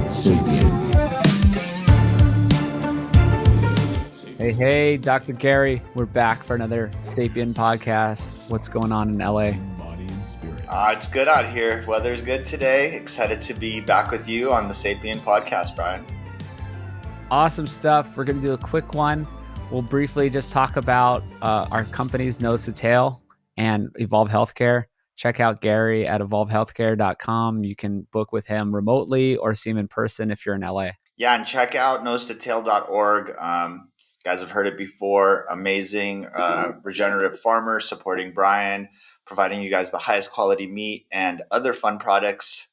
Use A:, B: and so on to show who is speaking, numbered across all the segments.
A: Sapien.
B: Hey, Dr. Gary, we're back for another Sapien podcast. What's going on in LA?
A: Body and spirit.
C: It's good out here. Weather's good today. Excited to be back with you on the Sapien podcast, Brian.
B: Awesome stuff. We're going to do a quick one. We'll briefly just talk about our company's Nose to Tail and Evolve Healthcare. Check out Gary at evolvehealthcare.com. You can book with him remotely or see him in person if you're in LA.
C: Yeah, and check out nosetotatail.org. You guys have heard it before. Amazing regenerative farmers supporting Brian, providing you guys the highest quality meat and other fun products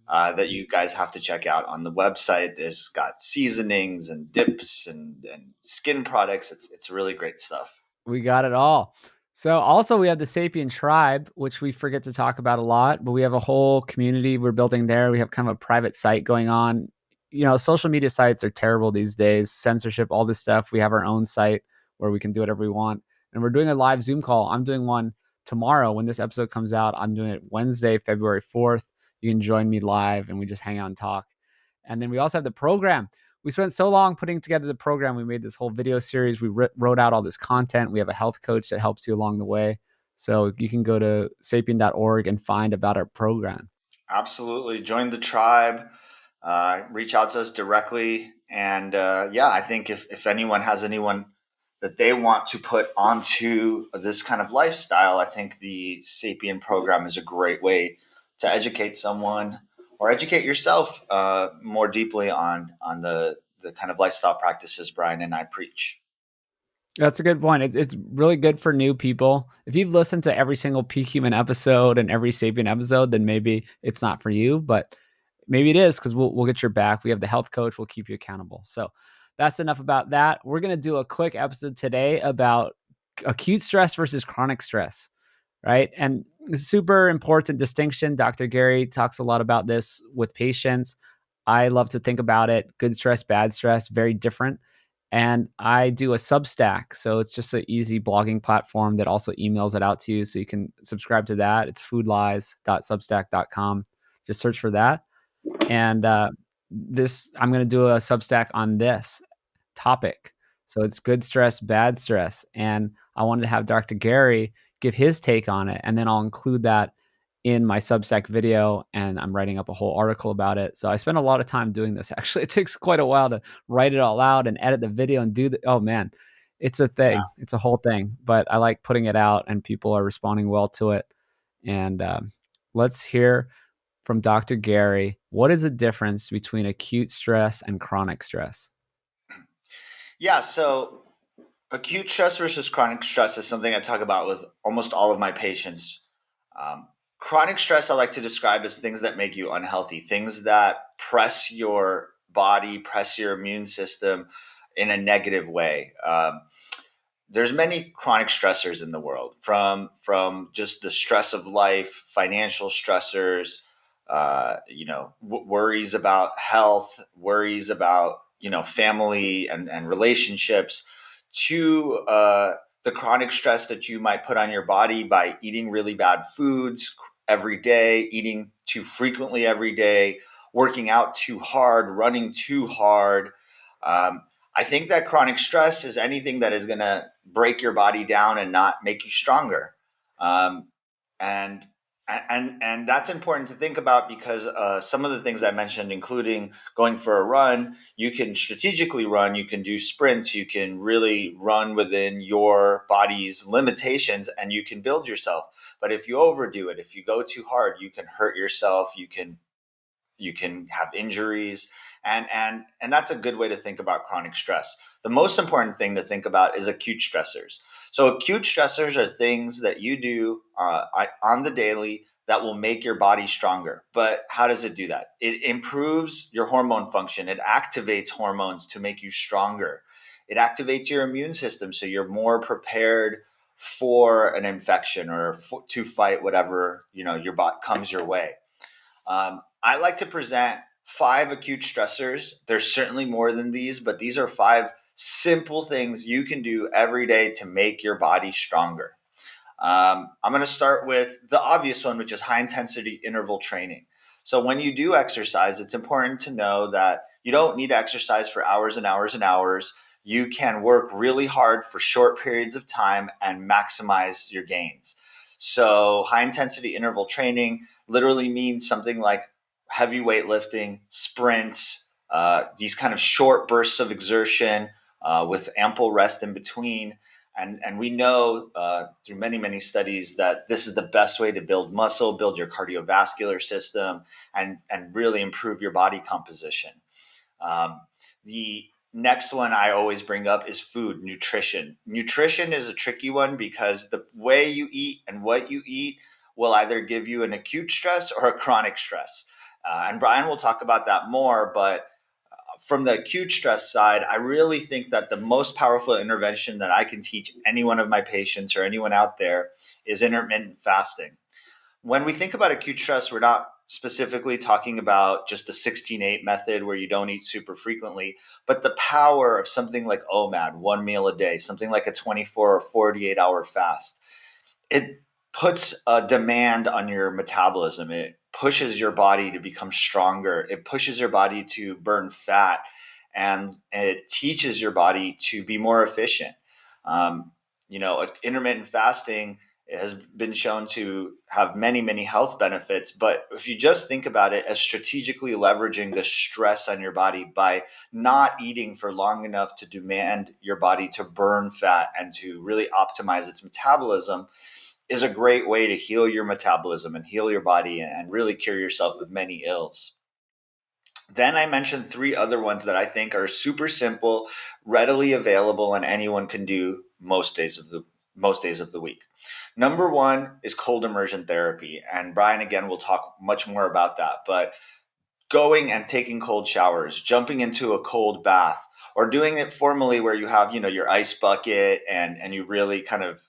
C: that you guys have to check out on the website. There's got seasonings and dips and skin products. It's really great stuff.
B: We got it all. So also we have the Sapien Tribe, which we forget to talk about a lot, but we have a whole community we're building there. We have kind of a private site going on. You know, social media sites are terrible these days, censorship, all this stuff. We have our own site where we can do whatever we want. And we're doing a live Zoom call. I'm doing one tomorrow when this episode comes out. I'm doing it Wednesday, February 4th. You can join me live and we just hang out and talk. And then we also have the program. We spent so long putting together the program. We made this whole video series. We wrote out all this content. We have a health coach that helps you along the way. So you can go to sapien.org and find about our program.
C: Absolutely. Join the tribe. Reach out to us directly. And I think if anyone has anyone that they want to put onto this kind of lifestyle, I think the Sapien program is a great way to educate someone or educate yourself more deeply on the kind of lifestyle practices Brian and I preach.
B: That's a good point. It's really good for new people. If you've listened to every single Peak Human episode and every Sapien episode, then maybe it's not for you, but maybe it is because we'll get your back. We have the health coach. We'll keep you accountable. So that's enough about that. We're going to do a quick episode today about acute stress versus chronic stress, right? And super important distinction. Dr. Gary talks a lot about this with patients. I love to think about it. Good stress, bad stress, very different. And I do a Substack. So it's just an easy blogging platform that also emails it out to you. So you can subscribe to that. It's foodlies.substack.com. Just search for that. And I'm going to do a Substack on this topic. So it's good stress, bad stress. And I wanted to have Dr. Gary give his take on it. And then I'll include that in my Substack video. And I'm writing up a whole article about it. So I spend a lot of time doing this. Actually, it takes quite a while to write it all out and edit the video and oh man, it's a thing. Yeah. It's a whole thing. But I like putting it out and people are responding well to it. And let's hear from Dr. Gary. What is the difference between acute stress and chronic stress?
C: Yeah, so acute stress versus chronic stress is something I talk about with almost all of my patients. Chronic stress I like to describe as things that make you unhealthy, things that press your body, press your immune system in a negative way. There's many chronic stressors in the world, from just the stress of life, financial stressors, worries about health, worries about, family and relationships, to the chronic stress that you might put on your body by eating really bad foods every day, eating too frequently every day, working out too hard, running too hard. I think that chronic stress is anything that is going to break your body down and not make you stronger. And that's important to think about because some of the things I mentioned, including going for a run, you can strategically run, you can do sprints, you can really run within your body's limitations and you can build yourself. But if you overdo it, if you go too hard, you can hurt yourself, you can have injuries. And that's a good way to think about chronic stress. The most important thing to think about is acute stressors. So acute stressors are things that you do on the daily that will make your body stronger. But how does it do that? It improves your hormone function. It activates hormones to make you stronger. It activates your immune system so you're more prepared for an infection or to fight whatever your body comes your way. I like to present 5 acute stressors. There's certainly more than these, but these are 5 simple things you can do every day to make your body stronger. I'm going to start with the obvious one, which is high intensity interval training. So when you do exercise, it's important to know that you don't need to exercise for hours and hours and hours. You can work really hard for short periods of time and maximize your gains. So high intensity interval training literally means something like heavy weightlifting, sprints, these kind of short bursts of exertion with ample rest in between. And we know through many, many studies that this is the best way to build muscle, build your cardiovascular system, and really improve your body composition. The next one I always bring up is food, nutrition. Nutrition is a tricky one because the way you eat and what you eat will either give you an acute stress or a chronic stress. And Brian will talk about that more, but from the acute stress side, I really think that the most powerful intervention that I can teach any one of my patients or anyone out there is intermittent fasting. When we think about acute stress, we're not specifically talking about just the 16-8 method where you don't eat super frequently, but the power of something like OMAD, one meal a day, something like a 24 or 48-hour fast. It puts a demand on your metabolism. It pushes your body to become stronger. It pushes your body to burn fat, and it teaches your body to be more efficient. Intermittent fasting has been shown to have many, many health benefits. But if you just think about it as strategically leveraging the stress on your body by not eating for long enough to demand your body to burn fat and to really optimize its metabolism, is a great way to heal your metabolism and heal your body and really cure yourself of many ills. Then I mentioned three other ones that I think are super simple, readily available, and anyone can do most days of the week. Number one is cold immersion therapy, and Brian again will talk much more about that. But going and taking cold showers, jumping into a cold bath, or doing it formally where you have your ice bucket and you really kind of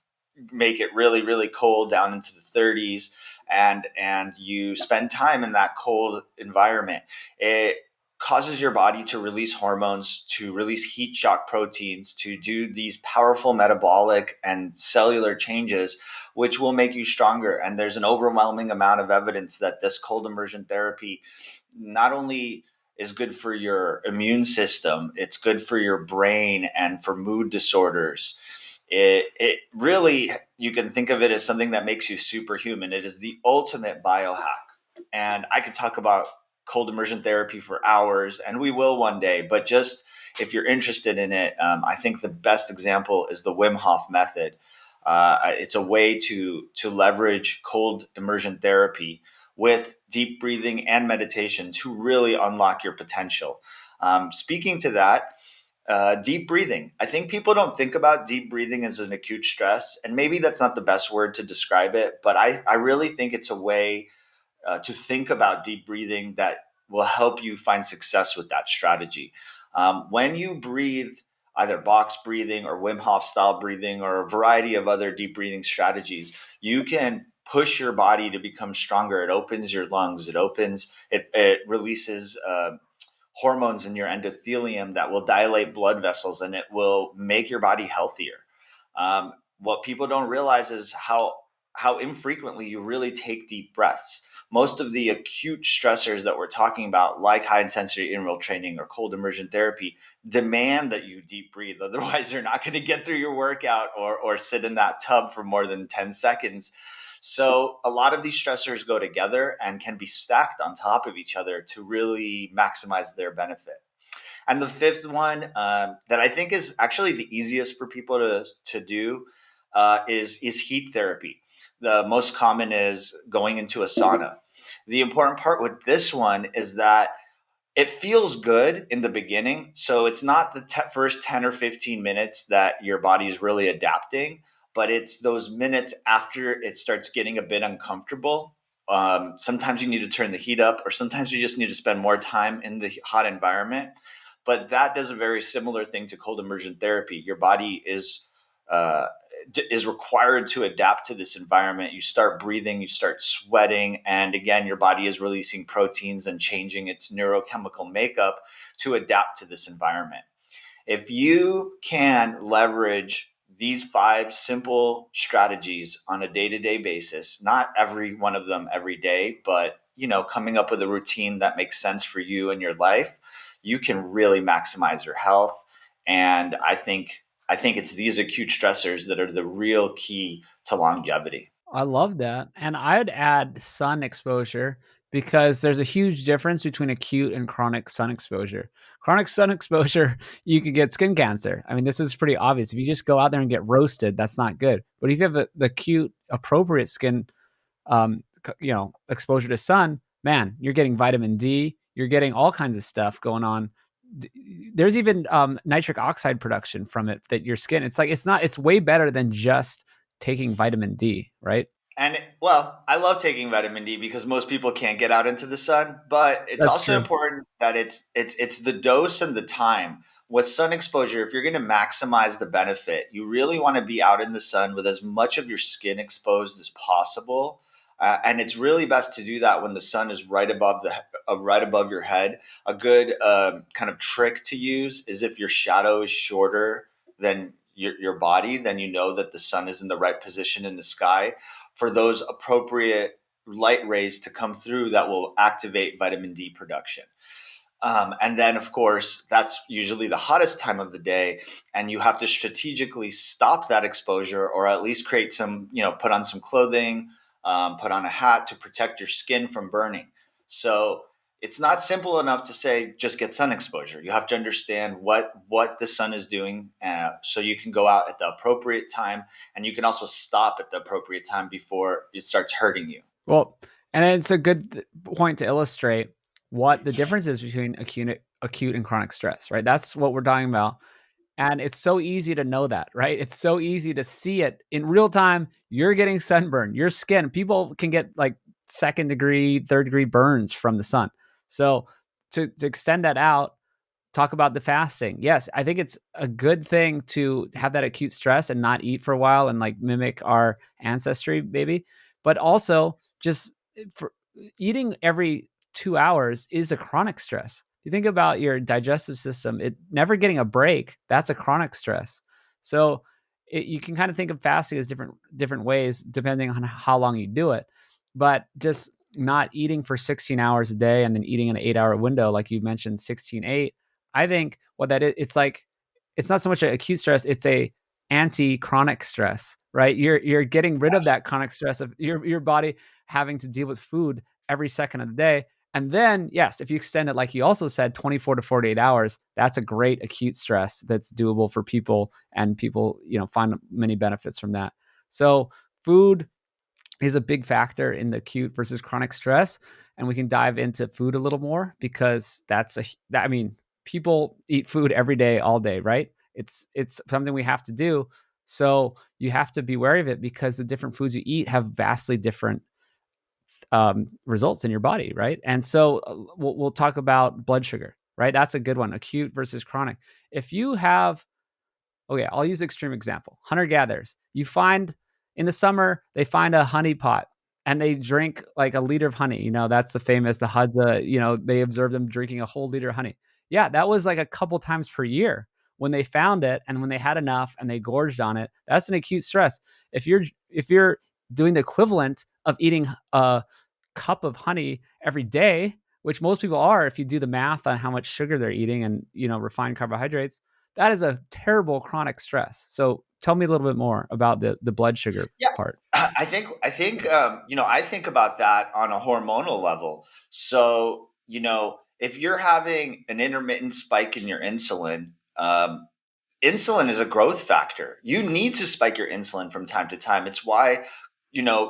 C: make it really, really cold down into the 30s, and you spend time in that cold environment. It causes your body to release hormones, to release heat shock proteins, to do these powerful metabolic and cellular changes, which will make you stronger. And there's an overwhelming amount of evidence that this cold immersion therapy not only is good for your immune system, it's good for your brain and for mood disorders. It really, you can think of it as something that makes you superhuman. It is the ultimate biohack. And I could talk about cold immersion therapy for hours, and we will one day, but just if you're interested in it, I think the best example is the Wim Hof method. It's a way to leverage cold immersion therapy with deep breathing and meditation to really unlock your potential. Speaking to that, deep breathing. I think people don't think about deep breathing as an acute stress, and maybe that's not the best word to describe it, but I really think it's a way to think about deep breathing that will help you find success with that strategy. When you breathe, either box breathing or Wim Hof style breathing or a variety of other deep breathing strategies, you can push your body to become stronger. It opens your lungs. It releases hormones in your endothelium that will dilate blood vessels, and it will make your body healthier. What people don't realize is how infrequently you really take deep breaths. Most of the acute stressors that we're talking about, like high intensity interval training or cold immersion therapy, demand that you deep breathe. Otherwise, you're not going to get through your workout or sit in that tub for more than 10 seconds. So a lot of these stressors go together and can be stacked on top of each other to really maximize their benefit. And the fifth one that I think is actually the easiest for people to do is heat therapy. The most common is going into a sauna. The important part with this one is that it feels good in the beginning. So it's not the first 10 or 15 minutes that your body is really adapting, but it's those minutes after it starts getting a bit uncomfortable. Sometimes you need to turn the heat up, or sometimes you just need to spend more time in the hot environment. But that does a very similar thing to cold immersion therapy. Your body is required to adapt to this environment. You start breathing, you start sweating, and again, your body is releasing proteins and changing its neurochemical makeup to adapt to this environment. If you can leverage these 5 simple strategies on a day-to-day basis, not every one of them every day, but coming up with a routine that makes sense for you and your life, you can really maximize your health. And I think it's these acute stressors that are the real key to longevity.
B: I love that. And I'd add sun exposure because there's a huge difference between acute and chronic sun exposure. Chronic sun exposure, you could get skin cancer. I mean, this is pretty obvious. If you just go out there and get roasted, that's not good. But if you have the acute, appropriate skin, exposure to sun, man, you're getting vitamin D. You're getting all kinds of stuff going on. There's even nitric oxide production from it that your skin. It's like it's way better than just taking vitamin D, right?
C: And well, I love taking vitamin D because most people can't get out into the sun, but it's
B: That's
C: also
B: true.
C: important that it's the dose and the time. With sun exposure, if you're going to maximize the benefit, you really want to be out in the sun with as much of your skin exposed as possible. And it's really best to do that when the sun is right above your head. A good kind of trick to use is if your shadow is shorter than your body, then you know that the sun is in the right position in the sky for those appropriate light rays to come through that will activate vitamin D production. And then, of course, that's usually the hottest time of the day, and you have to strategically stop that exposure, or at least create some, put on some clothing, put on a hat to protect your skin from burning. So it's not simple enough to say just get sun exposure. You have to understand what the sun is doing, so you can go out at the appropriate time, and you can also stop at the appropriate time before it starts hurting you.
B: Well, and it's a good point to illustrate what the difference is between acute and chronic stress, right? That's what we're talking about. And it's so easy to know that, right? It's so easy to see it in real time. You're getting sunburn, your skin. People can get like second degree, third degree burns from the sun. So to extend that out, talk about the fasting. Yes, I think it's a good thing to have that acute stress and not eat for a while and like mimic our ancestry, maybe. But also, just for eating every 2 hours is a chronic stress. If you think about your digestive system, it never getting a break, that's a chronic stress. So you can kind of think of fasting as different ways depending on how long you do it. But just not eating for 16 hours a day and then eating in an 8 hour window, like you mentioned, 16-8. I think what that is, it's like it's not so much an acute stress, it's a anti-chronic stress, right? You're getting rid of
C: Yes.
B: that chronic stress of your body having to deal with food every second of the day. And then, yes, if you extend it, like you also said, 24 to 48 hours, that's a great acute stress that's doable for people, and people, find many benefits from that. So food is a big factor in the acute versus chronic stress. And we can dive into food a little more because I mean, people eat food every day, all day, right? It's something we have to do. So you have to be wary of it because the different foods you eat have vastly different results in your body, right? And so we'll talk about blood sugar, right? That's a good one, acute versus chronic. If you have Okay, I'll use extreme example. Hunter gatherers. You find in the summer they find a honey pot and they drink like a liter of honey. That's the famous the Hadza. They observe them drinking a whole liter of honey. Yeah, that was like a couple times per year when they found it, and when they had enough and they gorged on it. That's an acute stress. If you're doing the equivalent of eating a cup of honey every day, which most people are, if you do the math on how much sugar they're eating and refined carbohydrates, that is a terrible chronic stress. So tell me a little bit more about the blood sugar
C: Yeah,
B: part.
C: I think about that on a hormonal level. So, if you're having an intermittent spike in your insulin, insulin is a growth factor. You need to spike your insulin from time to time. It's why,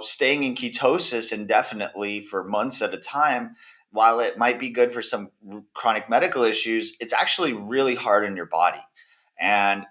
C: staying in ketosis indefinitely for months at a time, while it might be good for some chronic medical issues, it's actually really hard on your body. And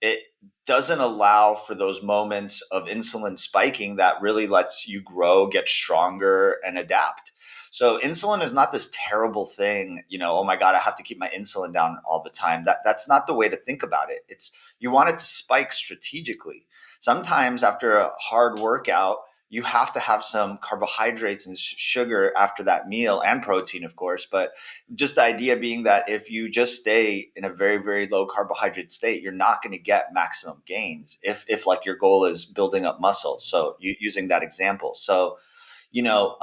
C: it doesn't allow for those moments of insulin spiking that really lets you grow, get stronger, and adapt. So insulin is not this terrible thing, oh my God, I have to keep my insulin down all the time. That's not the way to think about it. It's you want it to spike strategically. Sometimes after a hard workout, you have to have some carbohydrates and sugar after that meal, and protein, of course. But just the idea being that if you just stay in a very, very low carbohydrate state, you're not going to get maximum gains if like your goal is building up muscle. So using that example. So, you know,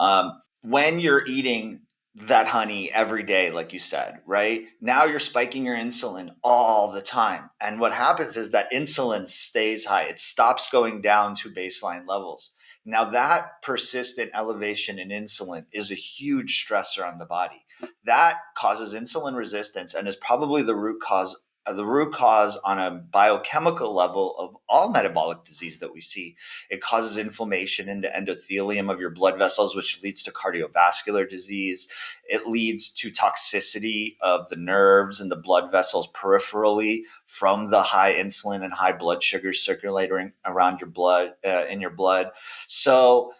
C: when you're eating that honey every day, like you said, right? Now you're spiking your insulin all the time. And what happens is that insulin stays high, it stops going down to baseline levels. Now, that persistent elevation in insulin is a huge stressor on the body. That causes insulin resistance and is probably the root cause on a biochemical level of all metabolic disease that we see. It causes inflammation in the endothelium of your blood vessels, which leads to cardiovascular disease. It leads to toxicity of the nerves and the blood vessels peripherally from the high insulin and high blood sugars circulating around your blood, in your blood. So,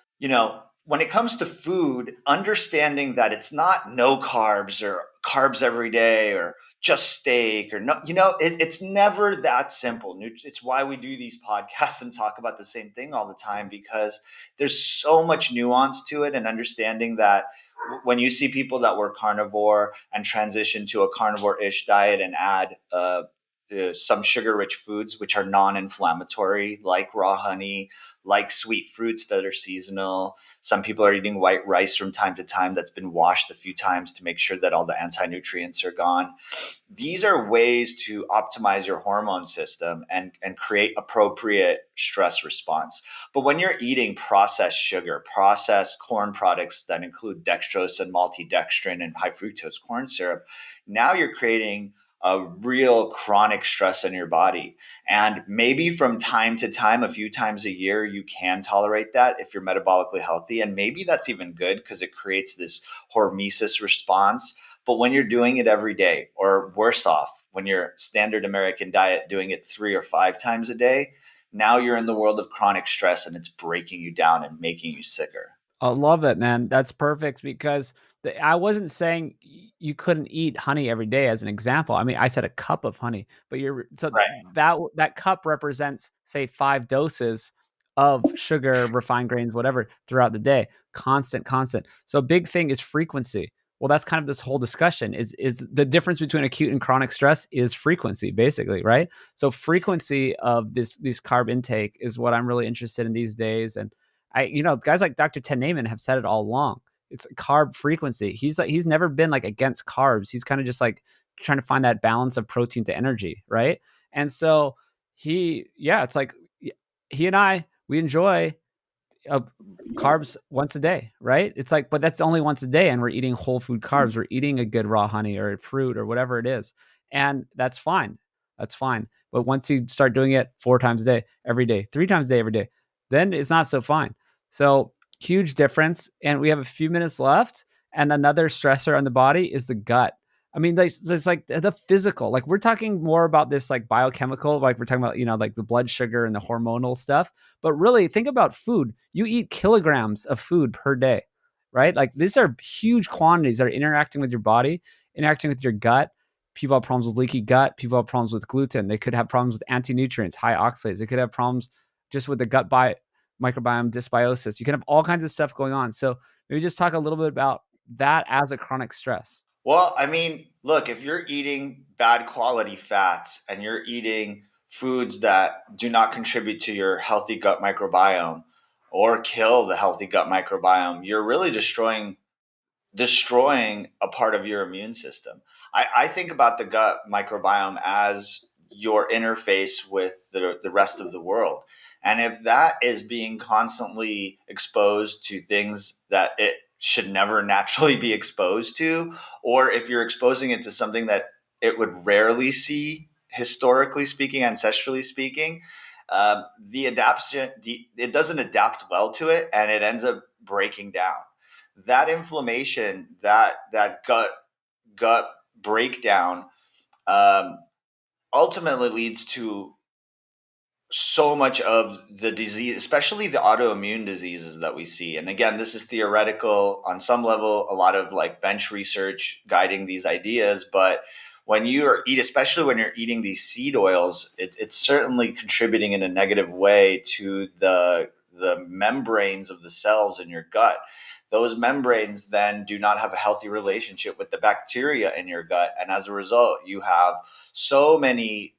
C: when it comes to food, understanding that it's not no carbs or carbs every day or just steak or no, it's never that simple. It's why we do these podcasts and talk about the same thing all the time, because there's so much nuance to it, and understanding that when you see people that were carnivore and transition to a carnivore-ish diet and add some sugar-rich foods which are non-inflammatory, like raw honey, like sweet fruits that are seasonal. Some people are eating white rice from time to time that's been washed a few times to make sure that all the anti-nutrients are gone. These are ways to optimize your hormone system and create appropriate stress response. But when you're eating processed sugar, processed corn products that include dextrose and maltodextrin and high fructose corn syrup, now you're creating a real chronic stress in your body. And maybe from time to time, a few times a year, you can tolerate that if you're metabolically healthy. And maybe that's even good because it creates this hormesis response. But when you're doing it every day, or worse off, when you're standard American diet doing it 3 or 5 times a day, now you're in the world of chronic stress and it's breaking you down and making you sicker.
B: I love it, man. That's perfect because I wasn't saying you couldn't eat honey every day as an example. I mean, I said a cup of honey, but
C: Right.
B: that cup represents, say, 5 doses of sugar, refined grains, whatever, throughout the day. Constant, constant. So a big thing is frequency. Well, that's kind of this whole discussion is the difference between acute and chronic stress is frequency, basically, right? So frequency of these carb intake is what I'm really interested in these days. And guys like Dr. Ted Naiman have said it all along. It's carb frequency. He's never been like against carbs. He's kind of just like trying to find that balance of protein to energy, right? And so it's like he and we enjoy carbs once a day, right? It's like, but that's only once a day, and we're eating whole food carbs. We're eating a good raw honey or fruit or whatever it is, and that's fine. That's fine. But once you start doing it 4 times a day, every day, 3 times a day, every day, then it's not so fine. So huge difference. And we have a few minutes left. And another stressor on the body is the gut. I mean, it's like the physical, like we're talking more about this like biochemical, like we're talking about, like the blood sugar and the hormonal stuff. But really think about food. You eat kilograms of food per day, right? Like these are huge quantities that are interacting with your body, interacting with your gut. People have problems with leaky gut. People have problems with gluten. They could have problems with anti-nutrients, high oxalates. They could have problems just with the gut microbiome dysbiosis. You can have all kinds of stuff going on. So maybe just talk a little bit about that as a chronic stress.
C: Well, I mean, look, if you're eating bad quality fats and you're eating foods that do not contribute to your healthy gut microbiome or kill the healthy gut microbiome, you're really destroying a part of your immune system. I think about the gut microbiome as your interface with the rest of the world. And if that is being constantly exposed to things that it should never naturally be exposed to, or if you're exposing it to something that it would rarely see, historically speaking, ancestrally speaking, it doesn't adapt well to it, and it ends up breaking down. That inflammation, that gut breakdown, um, ultimately leads to so much of the disease, especially the autoimmune diseases that we see. And again, this is theoretical on some level, a lot of like bench research guiding these ideas. But especially when you're eating these seed oils, it's certainly contributing in a negative way to the membranes of the cells in your gut. Those membranes then do not have a healthy relationship with the bacteria in your gut. And as a result, you have so many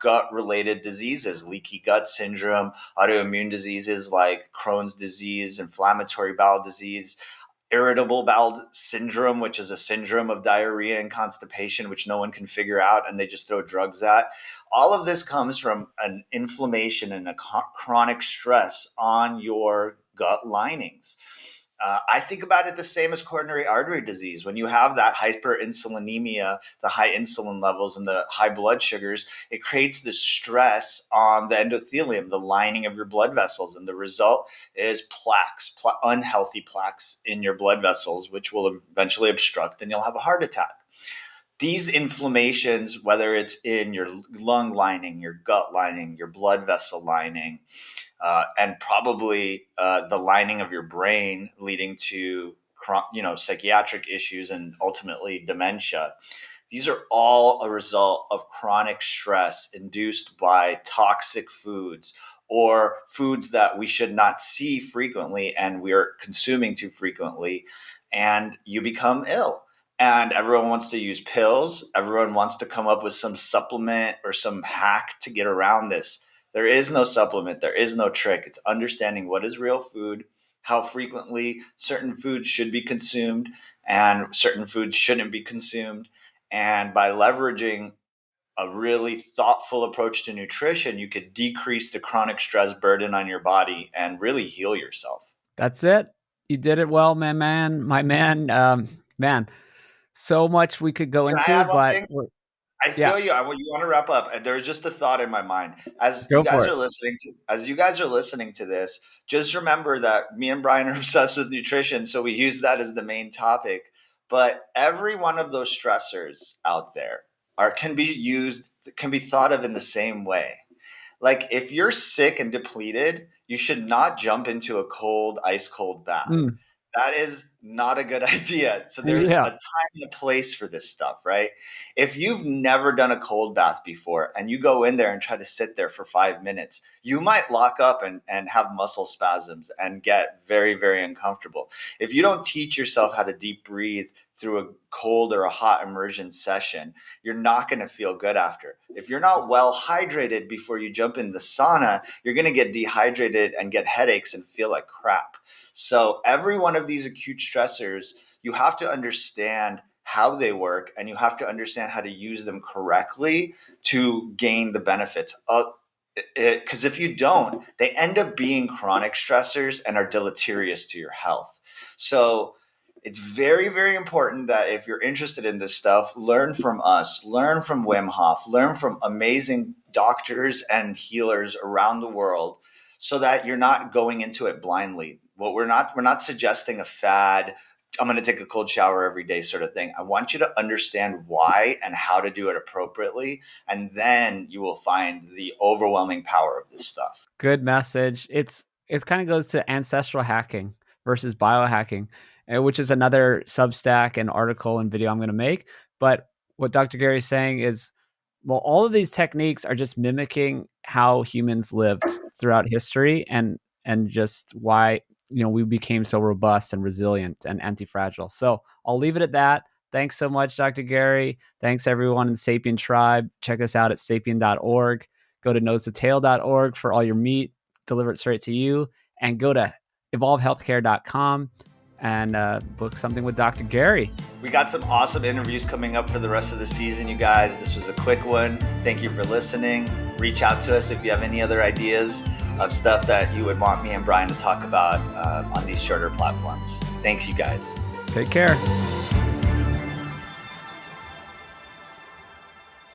C: gut related diseases, leaky gut syndrome, autoimmune diseases like Crohn's disease, inflammatory bowel disease. irritable bowel syndrome, which is a syndrome of diarrhea and constipation, which no one can figure out and they just throw drugs at. All of this comes from an inflammation and a chronic stress on your gut linings. I think about it the same as coronary artery disease. When you have that hyperinsulinemia, the high insulin levels and the high blood sugars, it creates this stress on the endothelium, the lining of your blood vessels. And the result is plaques, unhealthy plaques in your blood vessels, which will eventually obstruct and you'll have a heart attack. These inflammations, whether it's in your lung lining, your gut lining, your blood vessel lining, and probably the lining of your brain, leading to psychiatric issues and ultimately dementia. These are all a result of chronic stress induced by toxic foods or foods that we should not see frequently and we're consuming too frequently, and you become ill. And everyone wants to use pills. Everyone wants to come up with some supplement or some hack to get around this. There is no supplement. There is no trick. It's understanding what is real food, how frequently certain foods should be consumed and certain foods shouldn't be consumed. And by leveraging a really thoughtful approach to nutrition, you could decrease the chronic stress burden on your body and really heal yourself.
B: That's it. You did it well, my man. Man, so much we could go into, but
C: I feel you. You want to wrap up. There's just a thought in my mind as
B: go
C: you guys
B: for it.
C: as you guys are listening to this. Just remember that me and Brian are obsessed with nutrition, so we use that as the main topic. But every one of those stressors out there can be thought of in the same way. Like if you're sick and depleted, you should not jump into a ice cold bath. That is not a good idea. So there's a time and a place for this stuff, right? If you've never done a cold bath before and you go in there and try to sit there for 5 minutes, you might lock up and have muscle spasms and get very, very uncomfortable. If you don't teach yourself how to deep breathe through a cold or a hot immersion session, you're not going to feel good after. If you're not well hydrated before you jump in the sauna, you're going to get dehydrated and get headaches and feel like crap. So every one of these acute stressors, you have to understand how they work and you have to understand how to use them correctly to gain the benefits. Because if you don't, they end up being chronic stressors and are deleterious to your health. So it's very, very important that if you're interested in this stuff, learn from us, learn from Wim Hof, learn from amazing doctors and healers around the world so that you're not going into it blindly. We're not suggesting a fad. I'm going to take a cold shower every day sort of thing. I want you to understand why and how to do it appropriately. And then you will find the overwhelming power of this stuff.
B: Good message. It kind of goes to ancestral hacking versus biohacking, which is another Substack and article and video I'm going to make. But what Dr. Gary is saying is, well, all of these techniques are just mimicking how humans lived throughout history and just why we became so robust and resilient and anti-fragile. So I'll leave it at that. Thanks so much, Dr. Gary. Thanks everyone in the Sapien Tribe. Check us out at sapien.org. Go to nosetotale.org for all your meat, deliver it straight to you, and go to evolvehealthcare.com and book something with Dr. Gary.
C: We got some awesome interviews coming up for the rest of the season, you guys. This was a quick one. Thank you for listening. Reach out to us if you have any other ideas of stuff that you would want me and Brian to talk about on these shorter platforms. Thanks, you guys.
B: Take care.